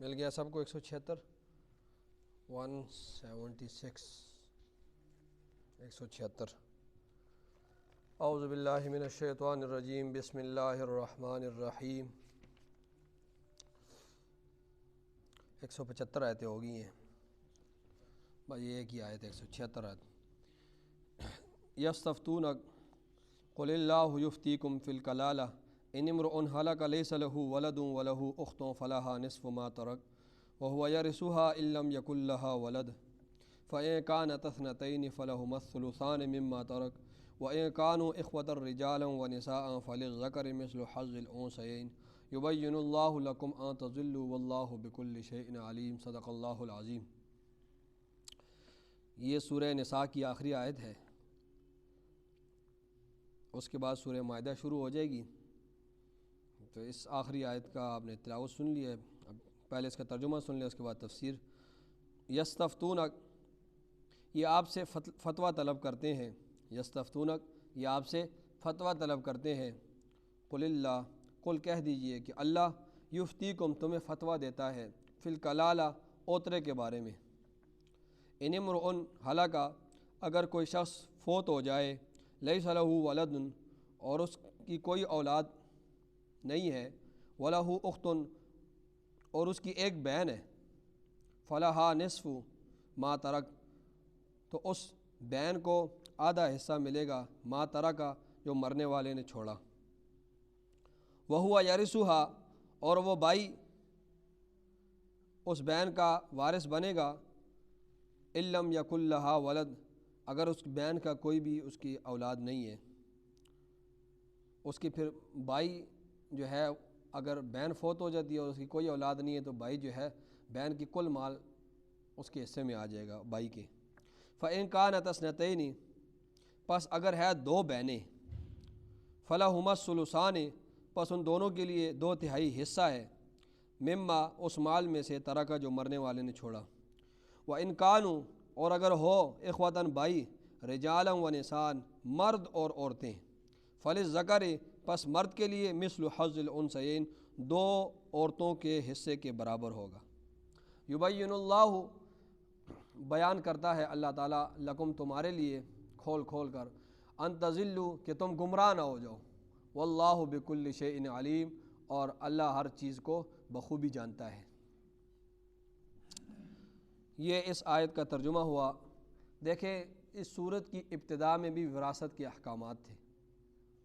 مل گیا سب کو 176 176 176 اعوذ باللہ من الشیطان الرجیم بسم اللہ الرحمن الرحیم 175 آیتیں ہو گئی ہیں بھائی ایک ہی آیت 176 آیت یستفتونک قل اللہ یفتیکم فی الکلالہ ان امرؤ ہلک لیس لہ ولد ولہ اخت فلہا نصف ما ترک وهو يرثها ان لم يكن لها ولد فإن كانت اثنتين فلهما الثلثان مما ترك وإن كانوا إخوة رجالا ونساء فللذكر مثل حظ الأنثيين يبين الله لكم أن تضلوا والله بكل شيء عليم صدق اللہ العظیم۔ یہ سورہ نساء کی آخری آیت ہے، اس کے بعد سورہ مائدہ شروع ہو جائے گی۔ تو اس آخری آیت کا آپ نے تلاوت سن لی ہے، اب پہلے اس کا ترجمہ سن لیا، اس کے بعد تفسیر۔ یستفتونک، یہ آپ سے فتویٰ طلب کرتے ہیں۔ یستفتونک، یہ آپ سے فتویٰ طلب کرتے ہیں۔ قل اللہ، قل کہہ دیجئے کہ اللہ یفتیکم، تمہیں فتویٰ دیتا ہے، فی الکلالہ، اوترے کے بارے میں۔ ان امرؤ ہلکا، اگر کوئی شخص فوت ہو جائے، لیس لہ ولد، اور اس کی کوئی اولاد نہیں ہے، ولہ اخت، اور اس کی ایک بہن ہے، فلہا نصف ما ترک، تو اس بہن کو آدھا حصہ ملے گا، ما ترکا، جو مرنے والے نے چھوڑا۔ وہو یرثھا، اور وہ بھائی اس بہن کا وارث بنے گا، ان لم یکن لہا ولد، اگر اس بہن کا کوئی بھی اس کی اولاد نہیں ہے۔ اس کی پھر بھائی جو ہے، اگر بہن فوت ہو جاتی ہے اور اس کی کوئی اولاد نہیں ہے تو بھائی جو ہے بہن کی کل مال اس کے حصے میں آ جائے گا بھائی کے۔ فَإِن كَانَتْ اثْنَتَيْنِ، پس اگر ہے دو بہنیں، فَلَهُمَا الثُّلُثَانِ، پس ان دونوں کے لیے 2/3 حصہ ہے، مما، اس مال میں سے، ترکا، جو مرنے والے نے چھوڑا۔ وَإِن كَانُوا، اور اگر ہو، اخوتاً بھائی، رجالا و نسان، مرد اور عورتیں، فللذکر، پس مرد کے لیے، مثل حظ الانثیین، 2 عورتوں کے حصے کے برابر ہوگا۔ یبین اللہ، بیان کرتا ہے اللہ تعالیٰ، لکم، تمہارے لیے، کھول کھول کر، ان تضلوا، کہ تم گمراہ نہ ہو جاؤ، واللہ بکل شیء علیم، اور اللہ ہر چیز کو بخوبی جانتا ہے۔ یہ اس آیت کا ترجمہ ہوا۔ دیکھیں، اس سورت کی ابتدا میں بھی وراثت کے احکامات تھے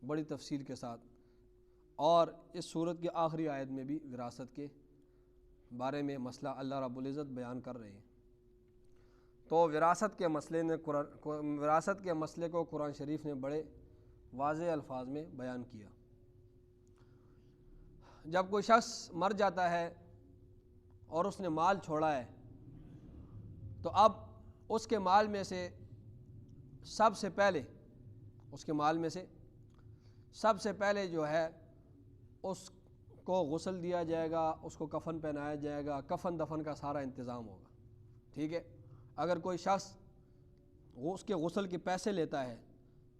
بڑی تفصیل کے ساتھ، اور اس سورت کی آخری آیت میں بھی وراثت کے بارے میں مسئلہ اللہ رب العزت بیان کر رہے ہیں۔ تو وراثت کے مسئلے کو قرآن شریف نے بڑے واضح الفاظ میں بیان کیا۔ جب کوئی شخص مر جاتا ہے اور اس نے مال چھوڑا ہے، تو اب اس کے مال میں سے سب سے پہلے جو ہے اس کو غسل دیا جائے گا، اس کو کفن پہنایا جائے گا، کفن دفن کا سارا انتظام ہوگا، ٹھیک ہے۔ اگر کوئی شخص اس کے غسل کے پیسے لیتا ہے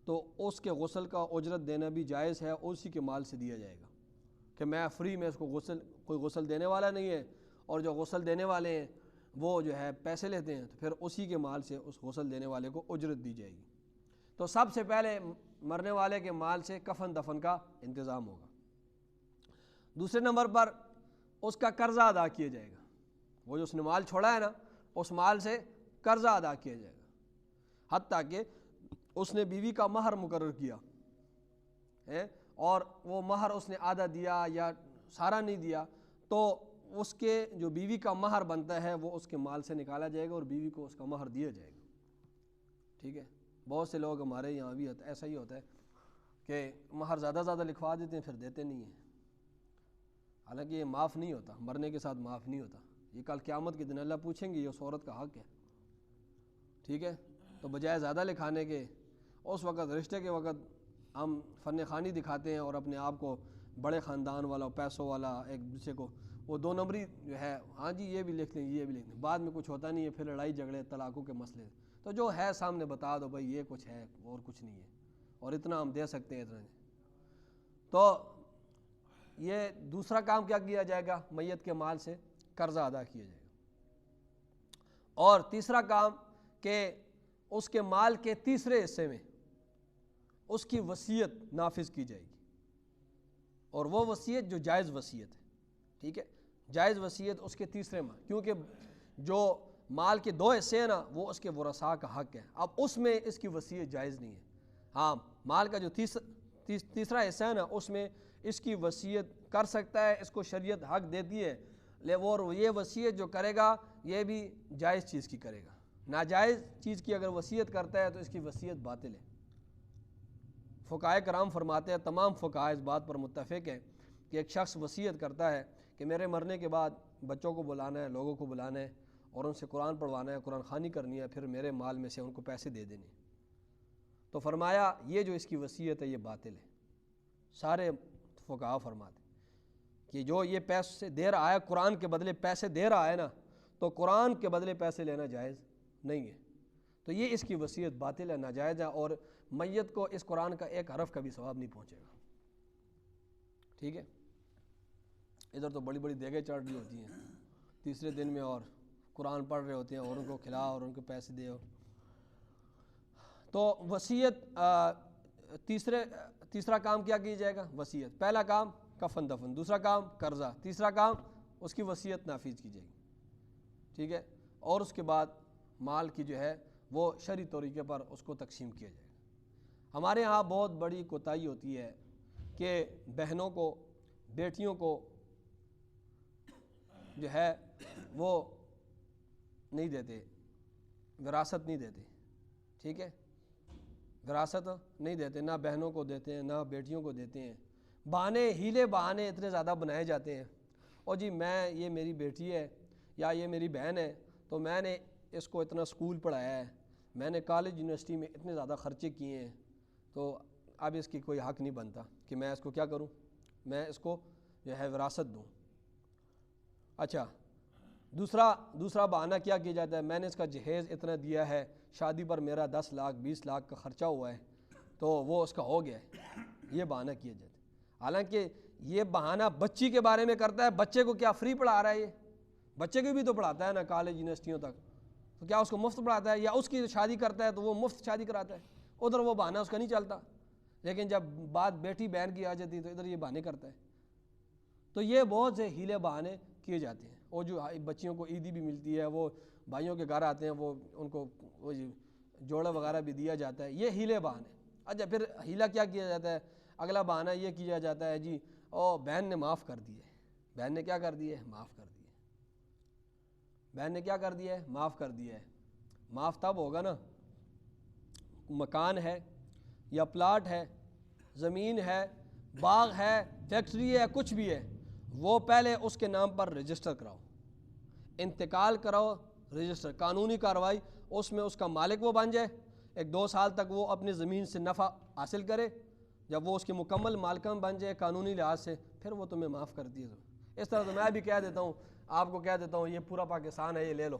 تو اس کے غسل کا اجرت دینا بھی جائز ہے، اسی کے مال سے دیا جائے گا، کہ میں فری میں اس کو کوئی غسل دینے والا نہیں ہے، اور جو غسل دینے والے ہیں وہ جو ہے پیسے لیتے ہیں، تو پھر اسی کے مال سے اس غسل دینے والے کو اجرت دی جائے گی۔ تو سب سے پہلے مرنے والے کے مال سے کفن دفن کا انتظام ہوگا۔ دوسرے نمبر پر اس کا قرضہ ادا کیا جائے گا، وہ جو اس نے مال چھوڑا ہے نا، اس مال سے قرضہ ادا کیا جائے گا، حتیٰ کہ اس نے بیوی کا مہر مقرر کیا ہے، اور وہ مہر اس نے آدھا دیا یا سارا نہیں دیا، تو اس کے جو بیوی کا مہر بنتا ہے وہ اس کے مال سے نکالا جائے گا اور بیوی کو اس کا مہر دیا جائے گا، ٹھیک ہے۔ بہت سے لوگ ہمارے یہاں بھی ایسا ہی ہوتا ہے کہ مہر زیادہ لکھوا دیتے ہیں، پھر دیتے نہیں ہیں، حالانکہ یہ معاف نہیں ہوتا، مرنے کے ساتھ معاف نہیں ہوتا، یہ کل قیامت کے دن اللہ پوچھیں گے، یہ اس عورت کا حق ہے، ٹھیک ہے۔ تو بجائے زیادہ لکھانے کے، اس وقت رشتے کے وقت ہم فن خوانی دکھاتے ہیں اور اپنے آپ کو بڑے خاندان والا، پیسوں والا، ایک دوسرے کو وہ 2 نمبری جو ہے، ہاں جی یہ بھی لکھ لیں، یہ بھی لکھ لیں، بعد میں کچھ ہوتا نہیں ہے، پھر لڑائی جھگڑے، طلاقوں کے مسئلے۔ تو جو ہے سامنے بتا دو بھائی یہ کچھ ہے اور کچھ نہیں ہے، اور اتنا ہم دے سکتے ہیں، اتنا۔ تو یہ دوسرا کام کیا کیا جائے گا میت کے مال سے؟ قرضہ ادا کیا جائے گا۔ اور تیسرا کام کہ اس کے مال کے تیسرے حصے میں اس کی وصیت نافذ کی جائے گی، اور وہ وصیت جو جائز وصیت ہے، ٹھیک ہے، جائز وصیت اس کے تیسرے مال، کیونکہ جو مال کے 2 حصے ہیں نا وہ اس کے ورثاء کا حق ہے، اب اس میں اس کی وصیت جائز نہیں ہے۔ ہاں مال کا جو تیسرا حصہ ہے نا اس میں اس کی وصیت کر سکتا ہے، اس کو شریعت حق دیتی ہے، اور یہ وصیت جو کرے گا یہ بھی جائز چیز کی کرے گا، ناجائز چیز کی اگر وصیت کرتا ہے تو اس کی وصیت باطل ہے۔ فقہائے کرام فرماتے ہیں، تمام فقہاء اس بات پر متفق ہیں کہ ایک شخص وصیت کرتا ہے کہ میرے مرنے کے بعد بچوں کو بلانا ہے، لوگوں کو بلانا ہے اور ان سے قرآن پڑھوانا ہے، قرآن خوانی کرنی ہے، پھر میرے مال میں سے ان کو پیسے دے دینے، تو فرمایا یہ جو اس کی وصیت ہے یہ باطل ہے۔ سارے فقہاء فرماتے ہیں کہ جو یہ پیسے دے رہا ہے، قرآن کے بدلے پیسے دے رہا ہے نا، تو قرآن کے بدلے پیسے لینا جائز نہیں ہے، تو یہ اس کی وصیت باطل ہے، ناجائز ہے، اور میت کو اس قرآن کا ایک حرف کا بھی ثواب نہیں پہنچے گا، ٹھیک ہے۔ ادھر تو بڑی بڑی دیگیں چڑھ رہی ہوتی ہیں تیسرے دن میں، اور قرآن پڑھ رہے ہوتے ہیں اور ان کو کھلا اور ان کو پیسے دے۔ تو وصیت تیسرا کام کیا کیا جائے گا؟ وصیت۔ پہلا کام کفن دفن، دوسرا کام قرضہ، تیسرا کام اس کی وصیت نافذ کی جائے گی، ٹھیک ہے، اور اس کے بعد مال کی جو ہے وہ شرعی طریقے پر اس کو تقسیم کیا جائے گا۔ ہمارے ہاں بہت بڑی کوتاہی ہوتی ہے کہ بہنوں کو، بیٹیوں کو جو ہے وہ نہیں دیتے، وراثت نہیں دیتے، ٹھیک ہے، وراثت نہیں دیتے، نہ بہنوں کو دیتے ہیں نہ بیٹیوں کو دیتے ہیں۔ بہانے، ہیلے بہانے اتنے زیادہ بنائے جاتے ہیں، اور جی یہ میری بیٹی ہے یا یہ میری بہن ہے تو میں نے اس کو اتنا سکول پڑھایا ہے، میں نے کالج یونیورسٹی میں اتنے زیادہ خرچے کیے ہیں، تو اب اس کی کوئی حق نہیں بنتا کہ میں اس کو کیا کروں، میں اس کو جو ہے وراثت دوں۔ اچھا، دوسرا بہانہ کیا کیا جاتا ہے؟ میں نے اس کا جہیز اتنا دیا ہے، شادی پر میرا 10 لاکھ 20 لاکھ کا خرچہ ہوا ہے تو وہ اس کا ہو گیا ہے، یہ بہانہ کیا جاتا ہے۔ حالانکہ یہ بہانہ بچی کے بارے میں کرتا ہے، بچے کو کیا فری پڑھا رہا ہے؟ یہ بچے کو بھی تو پڑھاتا ہے نا کالج یونیورسٹیوں تک، تو کیا اس کو مفت پڑھاتا ہے؟ یا اس کی شادی کرتا ہے تو وہ مفت شادی کراتا ہے، ادھر وہ بہانہ اس کا نہیں چلتا، لیکن جب بات بیٹی بہن کی آ جاتی ہے تو ادھر یہ بہانے کرتا ہے۔ تو یہ بہت سے ہیلے بہانے کیے جاتے ہیں، اور جو بچیوں کو عیدی بھی ملتی ہے، وہ بھائیوں کے گھر آتے ہیں، وہ ان کو وہ جوڑا وغیرہ بھی دیا جاتا ہے، یہ ہیلے بہانے۔ اچھا، پھر ہیلا کیا کیا جاتا ہے؟ اگلا بہانہ یہ کیا جاتا ہے جی بہن نے معاف کر دی ہے، بہن نے کیا کر دی ہے؟ معاف کر دی ہے، بہن نے کیا کر دیا ہے؟ معاف کر دیا ہے۔ معاف تب ہوگا نا، مکان ہے یا پلاٹ ہے، زمین ہے، باغ ہے، فیکٹری ہے، کچھ بھی ہے، وہ پہلے اس کے نام پر رجسٹر کراؤ، انتقال کراؤ، رجسٹر، قانونی کارروائی، اس میں اس کا مالک وہ بن جائے، 1-2 سال تک وہ اپنی زمین سے نفع حاصل کرے، جب وہ اس کے مکمل مالکان بن جائے قانونی لحاظ سے، پھر وہ تمہیں معاف کر دیے۔ اس طرح تو میں بھی کہہ دیتا ہوں، آپ کو کہہ دیتا ہوں یہ پورا پاکستان ہے، یہ لے لو،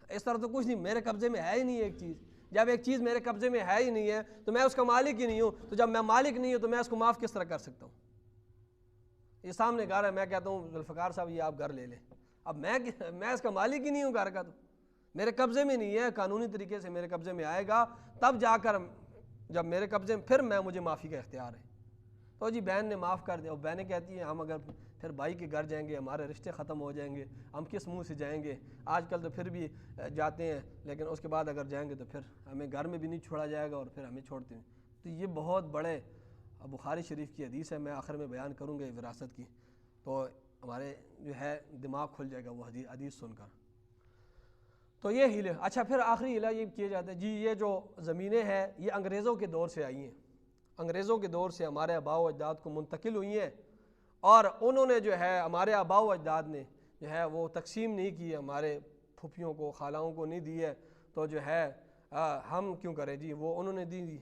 اس طرح تو کچھ نہیں، میرے قبضے میں ہے ہی نہیں ایک چیز۔ جب ایک چیز میرے قبضے میں ہے ہی نہیں ہے تو میں اس کا مالک ہی نہیں ہوں، تو جب میں مالک نہیں ہوں تو میں اس کو معاف کس طرح کر سکتا ہوں؟ یہ سامنے گھر ہے، میں کہتا ہوں ذوالفقار صاحب یہ آپ گھر لے لیں، اب میں اس کا مالک ہی نہیں ہوں گھر کا، تو میرے قبضے میں نہیں ہے، قانونی طریقے سے میرے قبضے میں آئے گا تب جا کر، جب میرے قبضے میں، پھر مجھے معافی کا اختیار ہے۔ تو جی بہن نے معاف کر دیا، اور بہنیں کہتی ہیں ہم اگر پھر بھائی کے گھر جائیں گے ہمارے رشتے ختم ہو جائیں گے، ہم کس منہ سے جائیں گے؟ آج کل تو پھر بھی جاتے ہیں، لیکن اس کے بعد اگر جائیں گے تو پھر ہمیں گھر میں بھی نہیں چھوڑا جائے گا اور پھر ہمیں چھوڑتے ہیں۔ تو یہ بہت بڑے بخاری شریف کی حدیث ہے، میں آخر میں بیان کروں گا وراثت کی، تو ہمارے جو ہے دماغ کھل جائے گا وہ حدیث سن کر۔ تو یہ ہیلے۔ اچھا، پھر آخری ہیلا یہ کیا جاتا ہے جی یہ جو زمینیں ہیں یہ انگریزوں کے دور سے آئی ہیں، انگریزوں کے دور سے ہمارے آباء و اجداد کو منتقل ہوئی ہیں، اور انہوں نے جو ہے ہمارے آباء و اجداد نے جو ہے وہ تقسیم نہیں کی، ہمارے پھپھیوں کو، خالاؤں کو نہیں دی ہے، تو جو ہے ہم کیوں کریں جی، وہ انہوں نے دی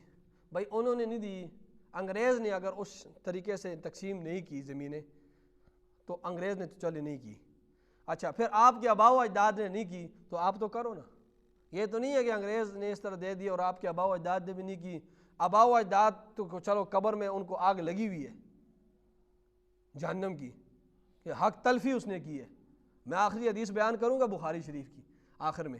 بھائی، انہوں نے نہیں دی، انگریز نے اگر اس طریقے سے تقسیم نہیں کی زمینیں تو انگریز نے تو چلے نہیں کی۔ اچھا، پھر آپ کے آباء و اجداد نے نہیں کی تو آپ تو کرو نا، یہ تو نہیں ہے کہ انگریز نے اس طرح دے دی اور آپ کے آباء و اجداد نے بھی نہیں کی۔ آباء و اجداد تو چلو قبر میں ان کو آگ لگی ہوئی ہے جہنم کی، کہ حق تلفی اس نے کی ہے، میں آخری حدیث بیان کروں گا بخاری شریف کی آخر میں،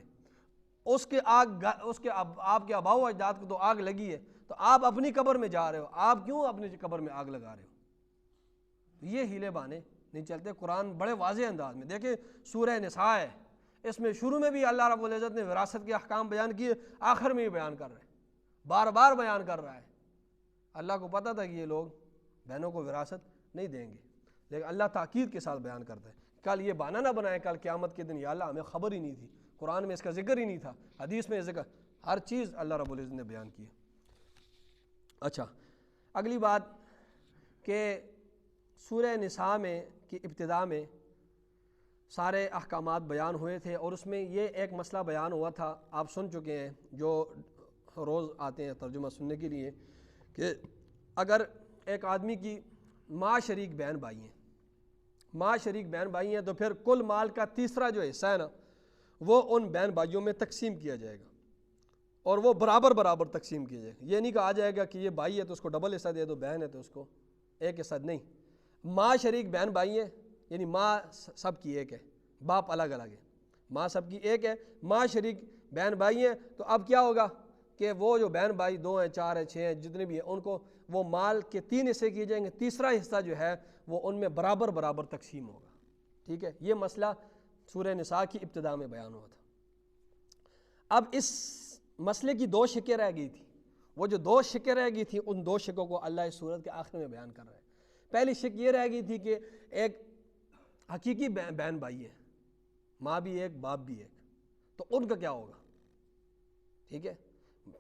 اس کے آپ کے آباء و اجداد کو تو آگ لگی ہے، تو آپ اپنی قبر میں جا رہے ہو، آپ کیوں اپنی قبر میں آگ لگا رہے ہو؟ یہ ہیلے بانے نہیں چلتے۔ قرآن بڑے واضح انداز میں، دیکھیں سورہ نساء ہے، اس میں شروع میں بھی اللہ رب العزت نے وراثت کے احکام بیان کیے، آخر میں بھی بیان کر رہے ہیں، بار بار بیان کر رہا ہے۔ اللہ کو پتہ تھا کہ یہ لوگ بہنوں کو وراثت نہیں دیں گے، لیکن اللہ تاکید کے ساتھ بیان کرتا ہے۔ کل یہ بہانہ نہ بنائے کل قیامت کے دن، یا اللہ ہمیں خبر ہی نہیں تھی، قرآن میں اس کا ذکر ہی نہیں تھا، حدیث میں ذکر، ہر چیز اللہ رب العزت نے بیان کی ہے۔ اچھا، اگلی بات کہ سورہ نساء میں کی ابتدا میں سارے احکامات بیان ہوئے تھے، اور اس میں یہ ایک مسئلہ بیان ہوا تھا، آپ سن چکے ہیں جو روز آتے ہیں ترجمہ سننے کے لیے، کہ اگر ایک آدمی کی ماں شریک بہن بھائی ہیں، ماں شریک بہن بھائی ہیں، تو پھر کل مال کا تیسرا جو حصہ ہے نا، وہ ان بہن بھائیوں میں تقسیم کیا جائے گا، اور وہ برابر برابر تقسیم کیا جائے گا۔ یہ نہیں کہا جائے گا کہ یہ بھائی ہے تو اس کو ڈبل حصہ دے دو، بہن ہے تو اس کو ایک حصہ، نہیں، ماں شریک بہن بھائی ہیں، یعنی ماں سب کی ایک ہے، باپ الگ الگ ہے، ماں سب کی ایک ہے، ماں شریک بہن بھائی ہیں، تو اب کیا ہوگا کہ وہ جو بہن بھائی 2 ہیں 4 ہیں 6 ہیں جتنے بھی ہیں، ان کو وہ مال کے 3 حصے کیے جائیں گے، تیسرا حصہ جو ہے وہ ان میں برابر برابر تقسیم ہوگا۔ ٹھیک ہے، یہ مسئلہ سورہ نساء کی ابتدا میں بیان ہوا تھا۔ اب اس مسئلے کی 2 شقیں رہ گئی تھی، وہ جو 2 شقیں رہ گئی تھی، ان 2 شقوں کو اللہ اس سورت کے آخر میں بیان کر رہا ہے۔ پہلی شق یہ رہ گئی تھی کہ ایک حقیقی بہن بھائی ہے، ماں بھی ایک باپ بھی ایک، تو ان کا کیا ہوگا؟ ٹھیک ہے،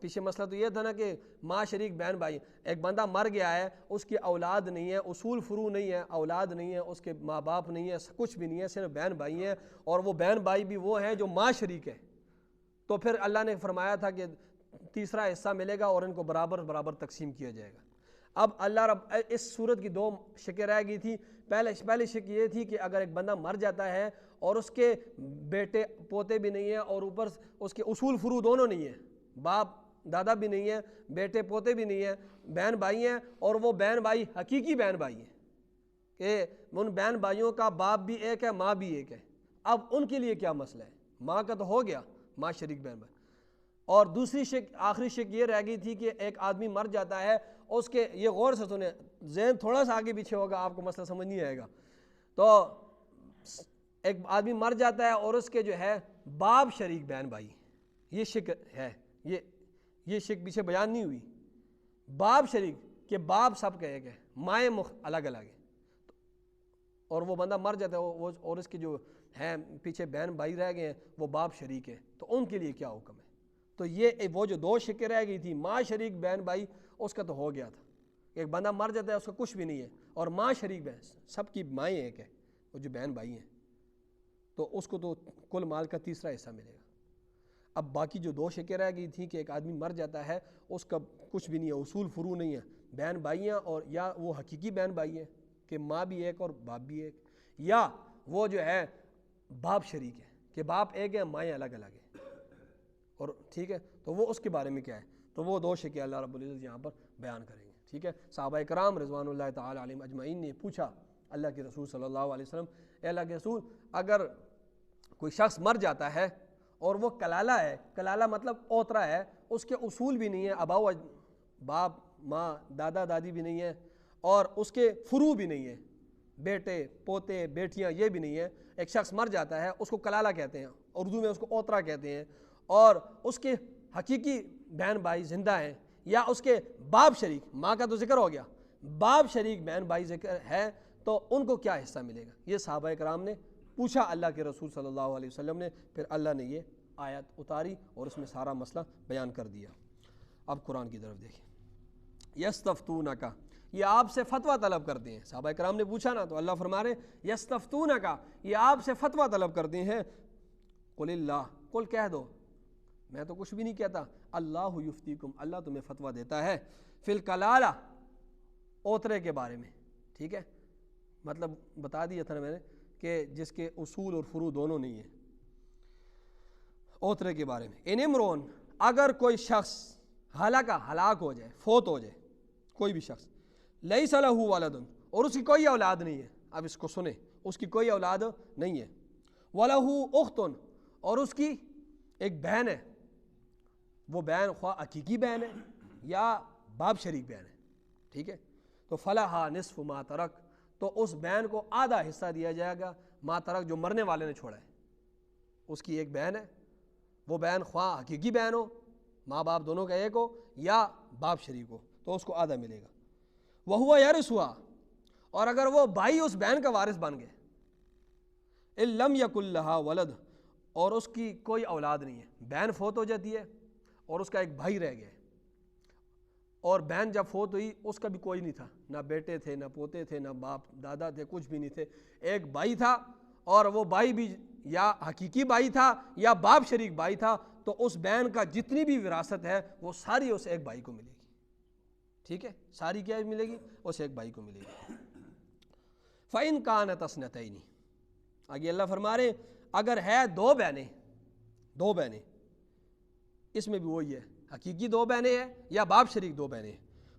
پیچھے مسئلہ تو یہ تھا نا کہ ماں شریک بہن بھائی، ایک بندہ مر گیا ہے، اس کی اولاد نہیں ہے، اصول فروع نہیں ہے، اولاد نہیں ہے، اس کے ماں باپ نہیں ہے، کچھ بھی نہیں ہے، صرف بہن بھائی ہیں، اور وہ بہن بھائی بھی وہ ہیں جو ماں شریک ہے، تو پھر اللہ نے فرمایا تھا کہ تیسرا حصہ ملے گا اور ان کو برابر برابر تقسیم کیا جائے گا۔ اب اللہ رب اس صورت کی 2 شقیں رہ گئی تھی۔ پہلی شق یہ تھی کہ اگر ایک بندہ مر جاتا ہے اور اس کے بیٹے پوتے بھی نہیں ہیں، اور اوپر اس کے اصول فروع دونوں نہیں ہیں، باپ دادا بھی نہیں ہے، بیٹے پوتے بھی نہیں ہیں، بہن بھائی ہیں، اور وہ بہن بھائی حقیقی بہن بھائی ہیں کہ ان بہن بھائیوں کا باپ بھی ایک ہے، ماں بھی ایک ہے، اب ان کے لیے کیا مسئلہ ہے؟ ماں کا تو ہو گیا، ماں شریک بہن بھائی۔ اور دوسری شق، آخری شق یہ رہ گئی تھی کہ ایک آدمی مر جاتا ہے، اس کے، یہ غور سے سنیں، ذہن تھوڑا سا آگے پیچھے ہوگا، آپ کو مسئلہ سمجھ نہیں آئے گا، تو ایک آدمی مر جاتا ہے اور اس کے جو ہے باپ شریک بہن بھائی، یہ شق ہے، یہ شق پیچھے بیان نہیں ہوئی، باپ شریک کہ باپ سب کا ایک ہے، مائیں الگ الگ ہیں، اور وہ بندہ مر جاتا ہے اور اس کے جو ہیں پیچھے بہن بھائی رہ گئے ہیں، وہ باپ شریک ہے، تو ان کے لیے کیا حکم ہے؟ تو یہ وہ جو 2 شقیں رہ گئی تھی، ماں شریک بہن بھائی، اس کا تو ہو گیا تھا، ایک بندہ مر جاتا ہے اس کا کچھ بھی نہیں ہے، اور ماں شریک بہن، سب کی مائیں ایک ہے، وہ جو بہن بھائی ہیں، تو اس کو تو کل مال کا تیسرا حصہ ملے گا۔ اب باقی جو 2 شقیں رہ گئی تھیں کہ ایک آدمی مر جاتا ہے، اس کا کچھ بھی نہیں ہے، اصول فروع نہیں ہے، بہن بھائی ہیں، اور یا وہ حقیقی بہن بھائی ہیں کہ ماں بھی ایک اور باپ بھی ایک، یا وہ جو ہے باپ شریک ہے کہ باپ ایک ہے، مائیں الگ الگ ہیں، اور ٹھیک ہے، تو وہ اس کے بارے میں کیا ہے؟ تو وہ 2 شقیں اللہ رب العزت یہاں پر بیان کریں گے۔ ٹھیک ہے، صحابہ کرام رضوان اللہ تعالی علیہم اجمعین نے پوچھا اللہ کے رسول صلی اللہ علیہ وسلم، اے اللہ کے رسول، اگر کوئی شخص مر جاتا ہے اور وہ کلالہ ہے، کلالہ مطلب اوترا ہے، اس کے اصول بھی نہیں ہے، اباؤ باپ ماں دادا دادی بھی نہیں ہے، اور اس کے فروع بھی نہیں ہے، بیٹے پوتے بیٹیاں یہ بھی نہیں ہے، ایک شخص مر جاتا ہے، اس کو کلالہ کہتے ہیں، اردو میں اس کو اوترا کہتے ہیں، اور اس کے حقیقی بہن بھائی زندہ ہیں، یا اس کے باپ شریک، ماں کا تو ذکر ہو گیا، باپ شریک بہن بھائی ذکر ہے، تو ان کو کیا حصہ ملے گا؟ یہ صحابہ کرام نے پوچھا اللہ کے رسول صلی اللہ علیہ وسلم نے، پھر اللہ نے یہ آیت اتاری اور اس میں سارا مسئلہ بیان کر دیا۔ اب قرآن کی طرف دیکھیں، یستفتونک، یہ آپ سے فتویٰ طلب کرتے ہیں، صحابہ کرام نے پوچھا نا، تو اللہ فرما رہے یستفتونک، یہ آپ سے فتویٰ طلب کرتے ہیں، قل اللہ، قل کہہ دو، میں تو کچھ بھی نہیں کہتا، اللہ یفتیکم، اللہ تمہیں فتویٰ دیتا ہے، فی الکلالہ، اوترے کے بارے میں۔ ٹھیک ہے، مطلب بتا دیا تھا نا میں نے کہ جس کے اصول اور فروع دونوں نہیں ہیں، اوترے کے بارے میں۔ ان امرون، اگر کوئی شخص ہلاک ہو جائے، فوت ہو جائے، کوئی بھی شخص، لیس لہ ولد، اور اس کی کوئی اولاد نہیں ہے، اب اس کو سنیں، اس کی کوئی اولاد نہیں ہے، وَلَهُ أُخْتٌ، اور اس کی ایک بہن ہے، وہ بہن خواہ حقیقی بہن ہے یا باپ شریک بہن ہے، ٹھیک ہے، تو فَلَهَا نِصْفُ مَا تَرَكَ، تو اس بہن کو آدھا حصہ دیا جائے گا ما ترک، جو مرنے والے نے چھوڑا ہے۔ اس کی ایک بہن ہے، وہ بہن خواہ حقیقی بہن ہو، ماں باپ دونوں کا ایک ہو، یا باپ شریک ہو، تو اس کو آدھا ملے گا۔ وَهُوَ يَرِثُهَا، اور اگر وہ بھائی اس بہن کا وارث بن گئے، إِن لَمْ يَكُن لَهَا وَلَدٌ، اور اس کی کوئی اولاد نہیں ہے، بہن فوت ہو جاتی ہے اور اس کا ایک بھائی رہ گیا ہے، اور بہن جب فوت ہوئی اس کا بھی کوئی نہیں تھا، نہ بیٹے تھے، نہ پوتے تھے، نہ باپ دادا تھے، کچھ بھی نہیں تھے، ایک بھائی تھا، اور وہ بھائی بھی یا حقیقی بھائی تھا یا باپ شریک بھائی تھا، تو اس بہن کا جتنی بھی وراثت ہے وہ ساری اس ایک بھائی کو ملے گی، ٹھیک ہے، ساری کیا ملے گی؟ اس ایک بھائی کو ملے گی۔ فَإِن كَانَتْ اثْنَتَيْنِ، آگے اللہ فرما رہے اگر ہے دو بہنیں، اس میں بھی وہی ہے، حقیقی دو بہنیں ہیں یا باپ شریک دو بہنیں ہیں،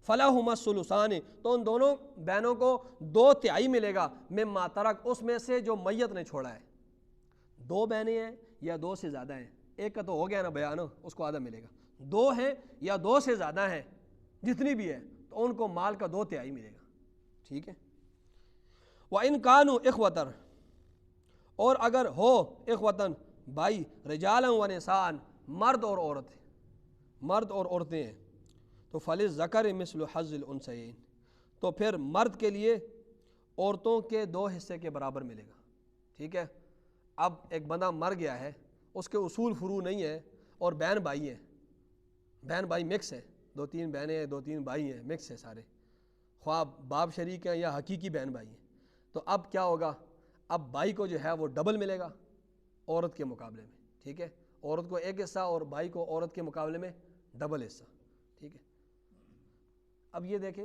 فَلَهُمَا الثُّلُثَانِ، تو ان دونوں بہنوں کو 2/3 ملے گا، مما ترک، اس میں سے جو میت نے چھوڑا ہے۔ دو بہنیں ہیں یا دو سے زیادہ ہیں، ایک کا تو ہو گیا نا بیان، اس کو آدھا ملے گا، دو ہیں یا دو سے زیادہ ہیں، جتنی بھی ہے تو ان کو مال کا 2/3 ملے گا، ٹھیک ہے۔ وَإِن كَانُوا إِخْوَةً، اور اگر ہو اخوتاً بھائی، رجالاً ونساءً، مرد اور عورتیں ہیں، تو فَلِلذَّكَرِ مِثْلُ حَظِّ الْأُنثَيَيْنِ، تو پھر مرد کے لیے عورتوں کے 2 حصے کے برابر ملے گا، ٹھیک ہے۔ اب ایک بندہ مر گیا ہے، اس کے اصول فروع نہیں ہے، اور بہن بھائی ہیں، بہن بھائی مکس ہے، 2-3 بہنیں ہیں، 2-3 بھائی ہیں، مکس ہے سارے، خواہ باپ شریک ہیں یا حقیقی بہن بھائی ہیں، تو اب کیا ہوگا؟ اب بھائی کو جو ہے وہ ڈبل ملے گا عورت کے مقابلے میں، ٹھیک ہے، عورت کو ایک حصہ اور بھائی کو عورت کے مقابلے میں ڈبل حصہ، ٹھیک ہے۔ اب یہ دیکھیں،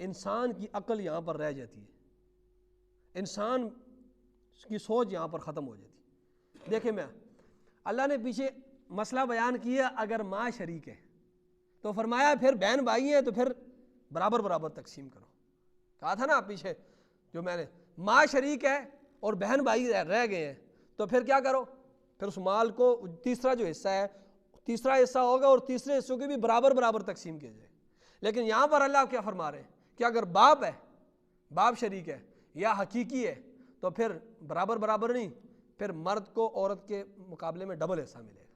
انسان کی عقل یہاں پر رہ جاتی ہے، انسان کی سوچ یہاں پر ختم ہو جاتی ہے۔ دیکھیں، میں اللہ نے پیچھے مسئلہ بیان کیا، اگر ماں شریک ہے تو فرمایا پھر بہن بھائی ہیں تو پھر برابر تقسیم کرو، کہا تھا نا پیچھے جو میں نے، ماں شریک ہے اور بہن بھائی رہ گئے ہیں تو پھر کیا کرو؟ پھر اس مال کو تیسرا جو حصہ ہے، تیسرا حصہ ہوگا اور تیسرے حصوں کی بھی برابر تقسیم کیا جائے۔ لیکن یہاں پر اللہ کیا فرما رہے ہیں کہ اگر باپ ہے، باپ شریک ہے یا حقیقی ہے تو پھر برابر نہیں، پھر مرد کو عورت کے مقابلے میں ڈبل حصہ ملے گا،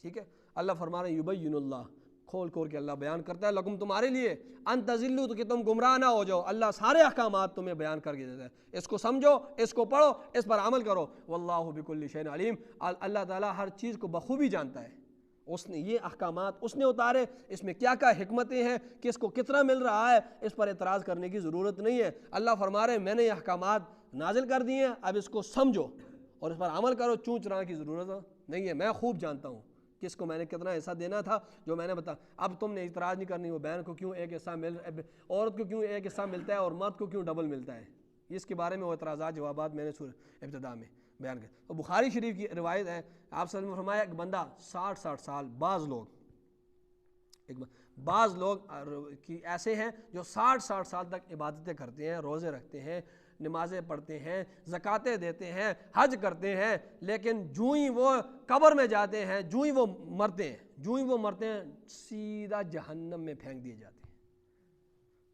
ٹھیک ہے۔ اللہ فرما رہے ہیں یبین اللہ، کھول کے اللہ بیان کرتا ہے، لکم تمہارے لیے، ان تضلوا، تو کہ تم گمراہ نہ ہو جاؤ، اللہ سارے احکامات تمہیں بیان کر کے دیتا ہے، اس کو سمجھو، اس کو پڑھو، اس پر عمل کرو، واللہ بکل شیء علیم، اللہ تعالیٰ ہر چیز کو بخوبی جانتا ہے، اس نے یہ احکامات اس نے اتارے، اس میں کیا حکمتیں ہیں، کس کو کتنا مل رہا ہے، اس پر اعتراض کرنے کی ضرورت نہیں ہے۔ اللہ فرما رہے ہیں میں نے یہ احکامات نازل کر دیے ہیں، اب اس کو سمجھو اور اس پر عمل کرو، چوں چرا کی ضرورت نہیں ہے، میں خوب جانتا ہوں کس کو میں نے کتنا حصہ دینا تھا، جو میں نے بتا۔ اب تم نے اعتراض نہیں کرنی، وہ بہن کو کیوں ایک حصہ عورت کو کیوں ایک حصہ ملتا ہے اور مرد کو کیوں ڈبل ملتا ہے، اس کے بارے میں وہ اعتراضات جوابات میں نے ابتدا میں بیان کیا۔ تو بخاری شریف کی روایت ہے، آپ صلی اللہ علیہ وسلم نے فرمایا ایک بندہ 60 سال، بعض لوگ ایسے ہیں جو 60 سال تک عبادتیں کرتے ہیں، روزے رکھتے ہیں، نمازیں پڑھتے ہیں، زکاتیں دیتے ہیں، حج کرتے ہیں، لیکن جوں ہی وہ قبر میں جاتے ہیں، جوں ہی وہ مرتے ہیں سیدھا جہنم میں پھینک دیے جاتے ہیں۔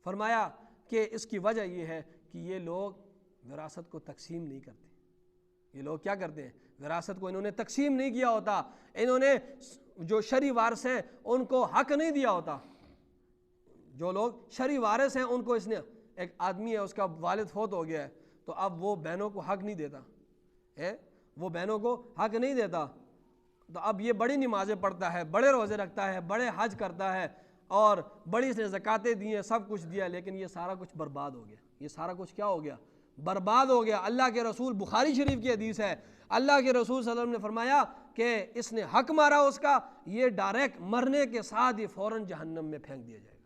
فرمایا کہ اس کی وجہ یہ ہے کہ یہ لوگ وراثت کو تقسیم نہیں کرتے۔ یہ لوگ کیا کرتے ہیں؟ وراثت کو انہوں نے تقسیم نہیں کیا ہوتا، انہوں نے جو شرعی وارث ہیں ان کو حق نہیں دیا ہوتا۔ جو لوگ شرعی وارث ہیں ان کو اس نے، ایک آدمی ہے اس کا والد فوت ہو گیا ہے تو اب وہ بہنوں کو حق نہیں دیتا ہے، وہ بہنوں کو حق نہیں دیتا، تو اب یہ بڑی نمازیں پڑھتا ہے، بڑے روزے رکھتا ہے، بڑے حج کرتا ہے اور بڑی اس نے زکاتیں دی ہیں، سب کچھ دیا، لیکن یہ سارا کچھ برباد ہو گیا۔ یہ سارا کچھ کیا ہو گیا؟ برباد ہو گیا۔ اللہ کے رسول، بخاری شریف کی حدیث ہے، اللہ کے رسول صلی اللہ علیہ وسلم نے فرمایا کہ اس نے حق مارا اس کا، یہ ڈائریکٹ مرنے کے ساتھ یہ فوراً جہنم میں پھینک دیا جائے گا،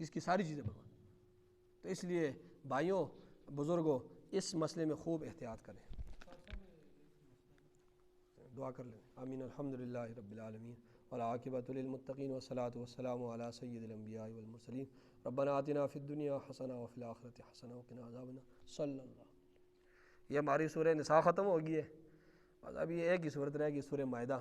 اس کی ساری چیزیں برباد۔ تو اس لیے بھائیوں، بزرگوں، اس مسئلے میں خوب احتیاط کریں، دعا کر لیں۔ آمین۔ الحمدللہ رب العالمین والعاقبۃ للمتقین والصلاۃ والسلام علی سید الانبیاء والمرسلین، ربنا آتنا فی الدنیا حسنہ وفی الآخرۃ حسنہ وقنا عذاب النار، صلی اللہ یہ ہماری سورہ نساء ختم ہو گئی ہے، بس اب یہ ایک ہی صورت رہ گئی، سورہ مائدہ۔